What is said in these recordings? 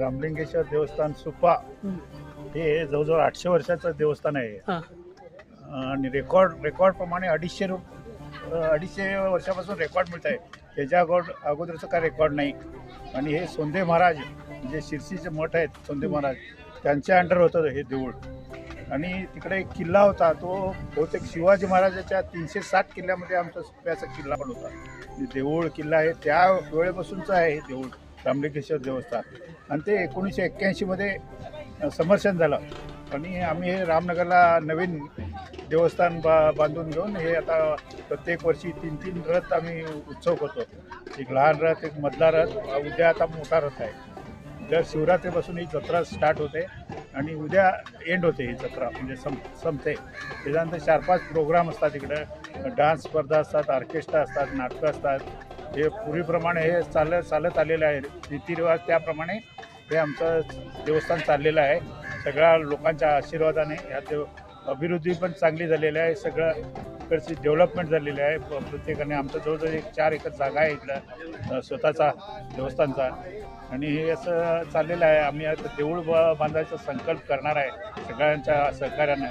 रामलिंगेश्वर देवस्थान सुपा हे जवळजवळ 800 वर्षाचं देवस्थान आहे आणि रेकॉर्ड प्रमाणे 250 वर्षापासून रेकॉर्ड मिळत आहे. त्याच्या अगोदरचं काय रेकॉर्ड नाही. आणि हे सोंदे महाराज जे शिरसीचे मठ आहेत सोंदे महाराज त्यांच्या अंडर होतं हे देऊळ. आणि तिकडे एक किल्ला होता तो बहुतेक शिवाजी महाराजाच्या 360 किल्ल्यामध्ये आमचा सुप्याचा किल्ला पण होता. देऊळ किल्ला आहे त्या वेळेपासूनचं आहे हे देऊळ रामलिंगेश्वर देवस्थान. आणि ते 1981 मध्ये समर्शन झालं आणि आम्ही हे रामनगरला नवीन देवस्थान बांधून घेऊन हे आता प्रत्येक वर्षी 3 रथ आम्ही उत्सव करतो. एक लहान रथ, एक मधला रथ, उद्या आता मोठा रथ आहे. दर शिवरात्रीपासून ही जत्रा स्टार्ट होते आणि उद्या एंड होते ही जत्रा म्हणजे संपते. त्याच्यानंतर 4-5 प्रोग्राम असतात इकडं, डान्स स्पर्धा असतात, ऑर्केस्ट्रा असतात, नाटकं असतात. हे पूर्वीप्रमाणे हे चालत आलेलं आहे रीतिरिवाज त्याप्रमाणे हे आमचं देवस्थान चाललेलं आहे. सगळ्या लोकांच्या आशीर्वादाने ह्यात अभिवृद्धी पण चांगली झालेली आहे. सगळं इकडची डेव्हलपमेंट झालेली आहे. प्रत्येकाने आमचं जवळजवळ 4 एकर जागा आहे इकडं स्वतःचा देवस्थानचा. आणि हे असं चाललेलं आहे. आम्ही आता देऊळ बांधायचा संकल्प करणार आहे सगळ्यांच्या सहकार्याने.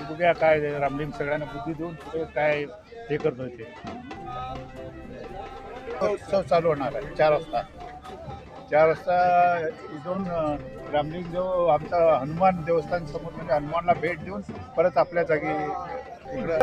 बघूया काय रामलिंग सगळ्यांना बुद्धी देऊन पुढे काय हे करतो. ते उत्सव चालू होणार आहे 4 वाजता. 4 वाजता इथून रामलिंग देव आमचा हनुमान देवस्थान समोर म्हणजे हनुमानला भेट देऊन परत आपल्या जागी इकडं